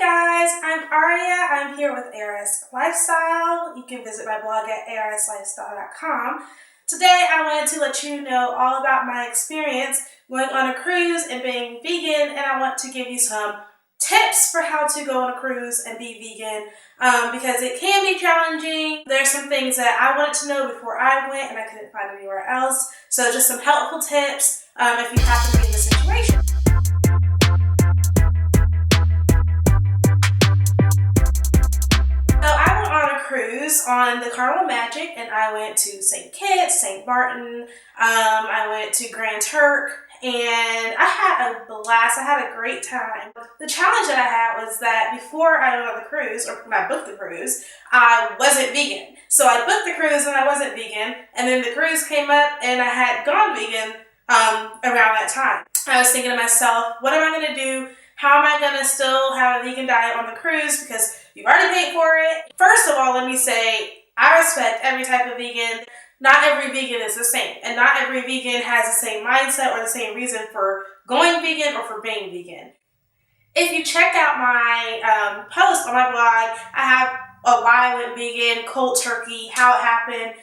guys, I'm Aria. I'm here with ARS Lifestyle. You can visit my blog at arslifestyle.com. Today I wanted to let you know all about my experience going on a cruise and being vegan, and I want to give you some tips for how to go on a cruise and be vegan because it can be challenging. There's some things that I wanted to know before I went and I couldn't find anywhere else. So just some helpful tips if you happen to be in this situation. Cruise on the Carnival Magic, and I went to St. Kitts, St. Martin, I went to Grand Turk, and I had a blast. I had a great time. The challenge that I had was that before I went on the cruise, or when I booked the cruise, I wasn't vegan. So I booked the cruise and I wasn't vegan, and then the cruise came up and I had gone vegan around that time. I was thinking to myself, what am I going to do? How am I going to still have a vegan diet on the cruise? Because you've already paid for it. First of all, let me say, I respect every type of vegan. Not every vegan is the same. And not every vegan has the same mindset or the same reason for going vegan or for being vegan. If you check out my post on my blog, I have a why I went vegan, Cold-Tofurky, how it happened.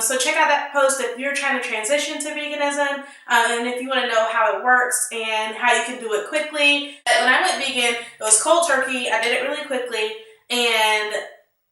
So check out that post if you're trying to transition to veganism and if you want to know how it works and how you can do it quickly. When I went vegan, it was cold turkey. I did it really quickly, and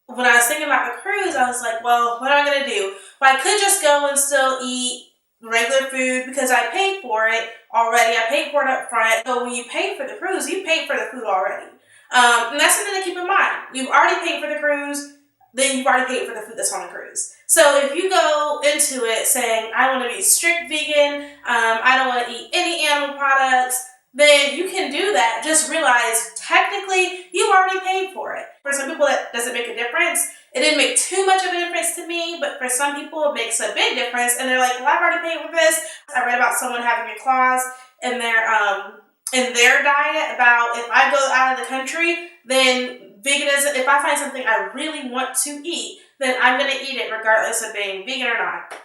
when I was thinking about the cruise, I was like, well, what am I going to do? Well, I could just go and still eat regular food because I paid for it already. I paid for it up front. So when you pay for the cruise, you paid for the food already. And that's something to keep in mind. You've already paid for the cruise, then you've already paid for the food that's on the cruise. So if you go into it saying, I want to be strict vegan, I don't want to eat any animal products, then you can do that. Just realize, technically, you've already paid for it. For some people, that doesn't make a difference. It didn't make too much of a difference to me, but for some people, it makes a big difference. And they're like, well, I've already paid for this. I read about someone having a clause in their diet about if I go out of the country, then veganism, if I find something I really want to eat, then I'm going to eat it regardless of being vegan or not.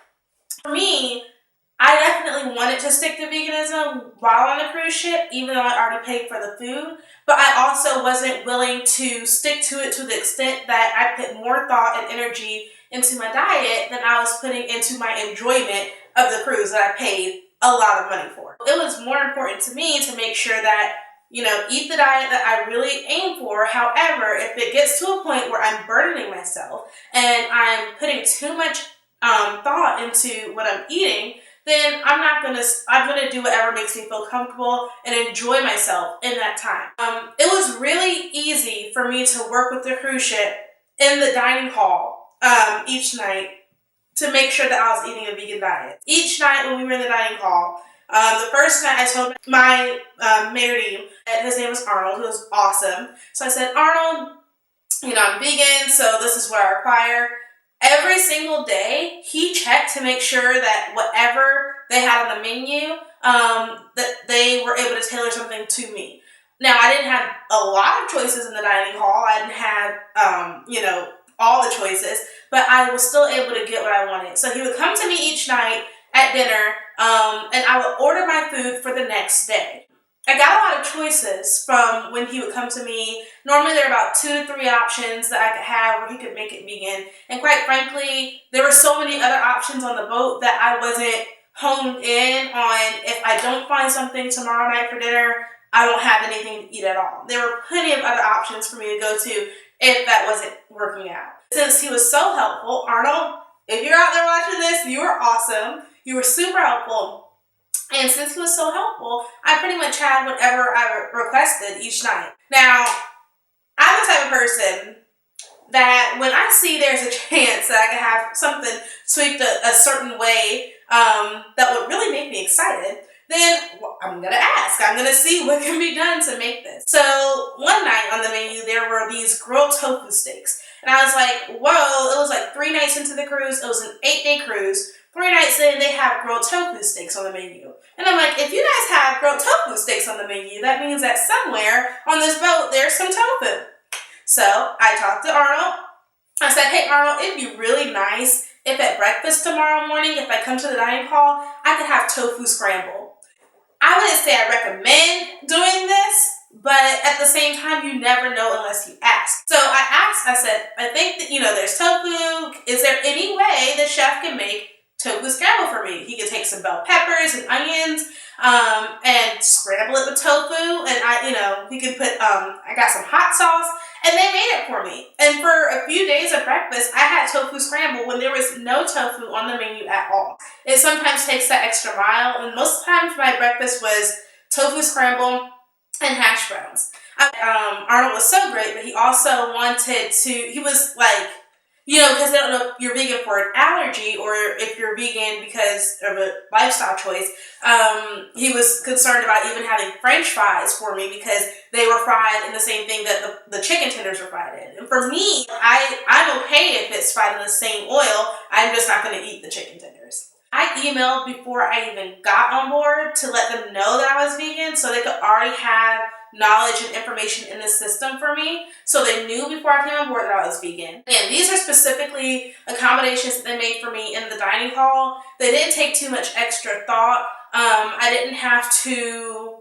For me, I definitely wanted to stick to veganism while on the cruise ship, even though I already paid for the food, but I also wasn't willing to stick to it to the extent that I put more thought and energy into my diet than I was putting into my enjoyment of the cruise that I paid a lot of money for. It was more important to me to make sure that eat the diet that I really aim for. However, if it gets to a point where I'm burdening myself and I'm putting too much thought into what I'm eating, then I'm gonna do whatever makes me feel comfortable and enjoy myself in that time. It was really easy for me to work with the cruise ship in the dining hall each night to make sure that I was eating a vegan diet. Each night when we were in the dining hall, the first night I told my maitre d', his name was Arnold, who was awesome. So I said, Arnold, I'm vegan, so this is what I require. Every single day, he checked to make sure that whatever they had on the menu, that they were able to tailor something to me. Now, I didn't have a lot of choices in the dining hall. I didn't have, all the choices, but I was still able to get what I wanted. So he would come to me each night at dinner, and I would order my food for the next day. I got a lot of choices from when he would come to me. Normally there were about 2 to 3 options that I could have where he could make it vegan. And quite frankly, there were so many other options on the boat that I wasn't honed in on. If I don't find something tomorrow night for dinner, I don't have anything to eat at all. There were plenty of other options for me to go to if that wasn't working out. Since he was so helpful, Arnold, if you're out there watching this, you were awesome. You were super helpful. And since he was so helpful, I pretty much had whatever I requested each night. Now, I'm the type of person that when I see there's a chance that I can have something tweaked a certain way that would really make me excited, then I'm going to ask. I'm going to see what can be done to make this. So one night on the menu, there were these grilled tofu steaks. And I was like, whoa, it was like 3 nights into the cruise. It was an 8-day cruise. 3 nights in, they have grilled tofu steaks on the menu. And I'm like, if you guys have grilled tofu steaks on the menu, that means that somewhere on this boat, there's some tofu. So I talked to Arnold. I said, hey, Arnold, it'd be really nice if at breakfast tomorrow morning, if I come to the dining hall, I could have tofu scramble. I wouldn't say I recommend doing this, but at the same time, you never know unless you ask. So I asked, I said, I think that, there's tofu. Is there any way the chef can make tofu scramble for me? He could take some bell peppers and onions and scramble it with tofu. And he could put, I got some hot sauce, and they made it for me. And for a few days of breakfast, I had tofu scramble when there was no tofu on the menu at all. It sometimes takes that extra mile, and most times my breakfast was tofu scramble and hash browns. Arnold was so great, but he also he was like, because they don't know if you're vegan for an allergy or if you're vegan because of a lifestyle choice. He was concerned about even having French fries for me because they were fried in the same thing that the chicken tenders were fried in. And for me, I'm okay if it's fried in the same oil. I'm just not going to eat the chicken tenders. I emailed before I even got on board to let them know that I was vegan so they could already have knowledge and information in the system for me, so they knew before I came on board that I was vegan. And these are specifically accommodations that they made for me in the dining hall. They didn't take too much extra thought. I didn't have to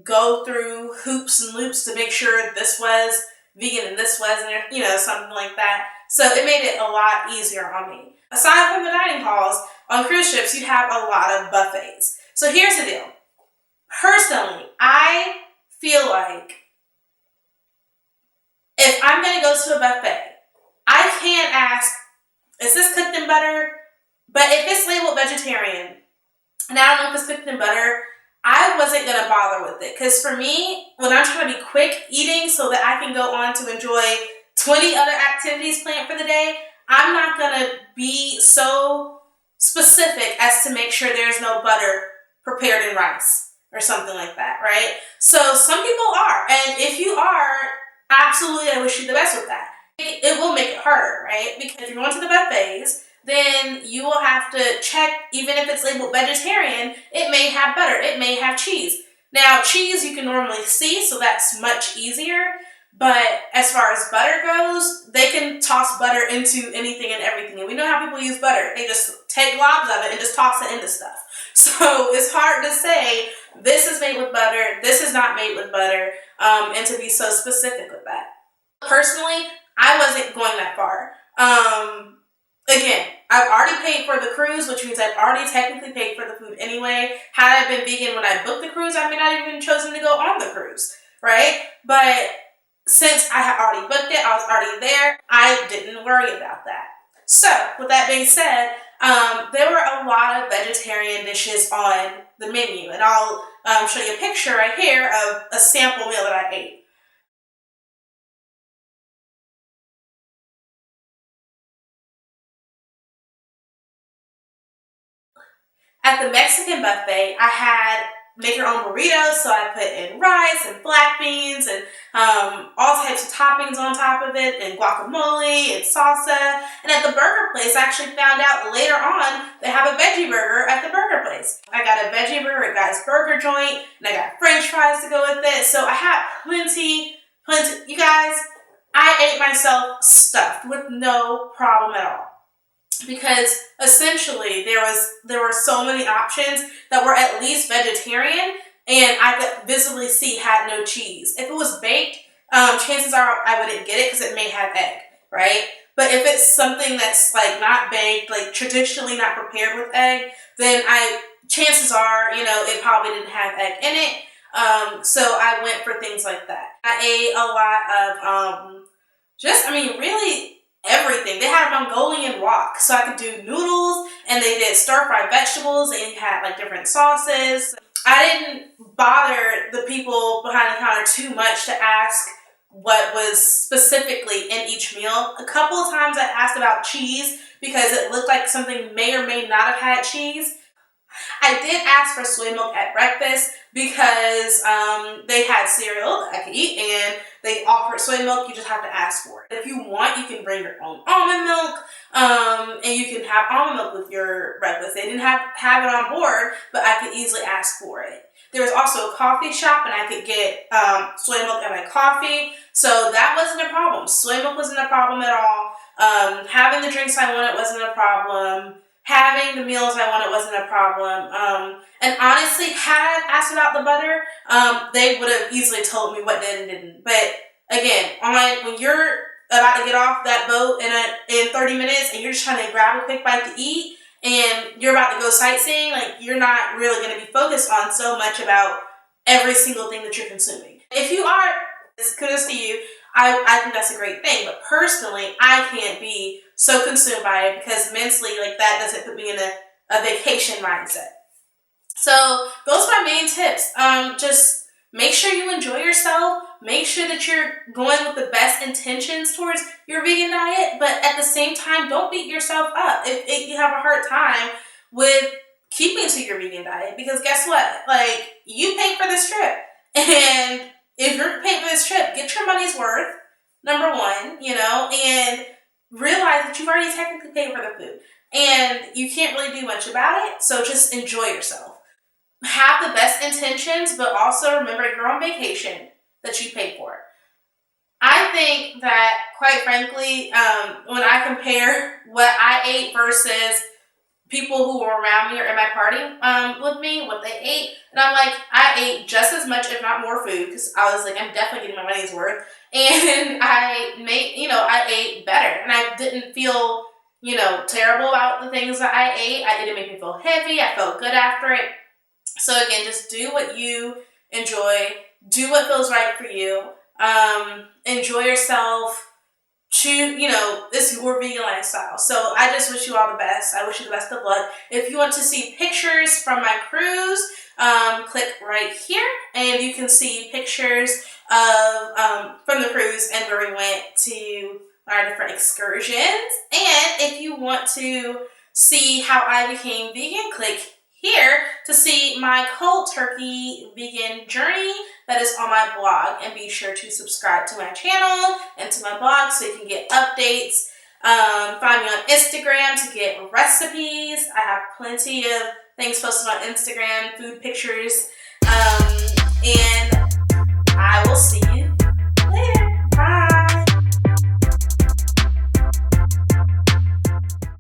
go through hoops and loops to make sure this was vegan and this wasn't, something like that. So it made it a lot easier on me. Aside from the dining halls, on cruise ships, you have a lot of buffets. So here's the deal. Personally, I feel like if I'm going to go to a buffet, I can't ask, is this cooked in butter? But if it's labeled vegetarian, and I don't know if it's cooked in butter, I wasn't going to bother with it. Because for me, when I'm trying to be quick eating so that I can go on to enjoy 20 other activities planned for the day, I'm not going to be so specific as to make sure there's no butter prepared in rice or something like that, right? So some people are, and if you are, absolutely, I wish you the best with that. It will make it harder, right? Because if you're going to the buffets, then you will have to check, even if it's labeled vegetarian, it may have butter, it may have cheese. Now, cheese you can normally see, so that's much easier. But as far as butter goes, they can toss butter into anything and everything. And we know how people use butter. They just take globs of it and just toss it into stuff. So it's hard to say, this is made with butter, this is not made with butter, and to be so specific with that. Personally, I wasn't going that far. Again, I've already paid for the cruise, which means I've already technically paid for the food anyway. Had I been vegan when I booked the cruise, I may not have even chosen to go on the cruise, right? But since I had already booked it, I was already there, I didn't worry about that. So, with that being said, there were a lot of vegetarian dishes on the menu, and I'll show you a picture right here of a sample meal that I ate. At the Mexican buffet, I had make your own burritos, so I put in rice and black beans and all types of toppings on top of it, and guacamole and salsa. And at the burger place, I actually found out later on they have a veggie burger at the burger place. I got a veggie burger at Guy's Burger Joint, and I got French fries to go with it. So I had plenty. You guys, I ate myself stuffed with no problem at all. Because essentially there were so many options that were at least vegetarian, and I could visibly see had no cheese. If it was baked, chances are I wouldn't get it because it may have egg, right? But if it's something that's like not baked, like traditionally not prepared with egg, then chances are, it probably didn't have egg in it. So I went for things like that. I ate a lot of really everything. They had a Mongolian wok, so I could do noodles, and they did stir-fried vegetables, and you had like different sauces. I didn't bother the people behind the counter too much to ask what was specifically in each meal. A couple of times I asked about cheese because it looked like something may or may not have had cheese. I did ask for soy milk at breakfast because they had cereal that I could eat, and they offered soy milk. You just have to ask for it. If you want, you can bring your own almond milk, and you can have almond milk with your breakfast. They didn't have it on board, but I could easily ask for it. There was also a coffee shop, and I could get soy milk in my coffee, so that wasn't a problem. Soy milk wasn't a problem at all. Having the drinks I wanted wasn't a problem. having the meals I wanted wasn't a problem. And honestly, had I asked about the butter, they would have easily told me what did and didn't. But again, when you're about to get off that boat in 30 minutes and you're just trying to grab a quick bite to eat and you're about to go sightseeing, like, you're not really going to be focused on so much about every single thing that you're consuming. If you are, kudos to you. I think that's a great thing, but personally, I can't be so consumed by it because mentally, like, that doesn't put me in a vacation mindset. So those are my main tips. Just make sure you enjoy yourself. Make sure that you're going with the best intentions towards your vegan diet, but at the same time, don't beat yourself up if you have a hard time with keeping to your vegan diet, because guess what? Like, you paid for this trip, and if you're paying for this trip, get your money's worth, number one, and realize that you've already technically paid for the food, and you can't really do much about it, so just enjoy yourself. Have the best intentions, but also remember you're on vacation that you paid for. I think that, quite frankly, when I compare what I ate versus people who were around me or in my party with me, what they ate, and I'm like, I ate just as much, if not more food, because I was like, I'm definitely getting my money's worth, and I ate better, and I didn't feel, terrible about the things that I ate. It didn't make me feel heavy. I felt good after it. So again, just do what you enjoy, do what feels right for you, enjoy yourself. This is your vegan lifestyle. So I just wish you all the best. I wish you the best of luck. If you want to see pictures from my cruise, click right here, and you can see pictures of from the cruise and where we went to our different excursions. And if you want to see how I became vegan, click here to see my cold turkey vegan journey that is on my blog, and be sure to subscribe to my channel and to my blog so you can get updates. Find me on Instagram to get recipes. I have plenty of things posted on Instagram, food pictures, and I will see you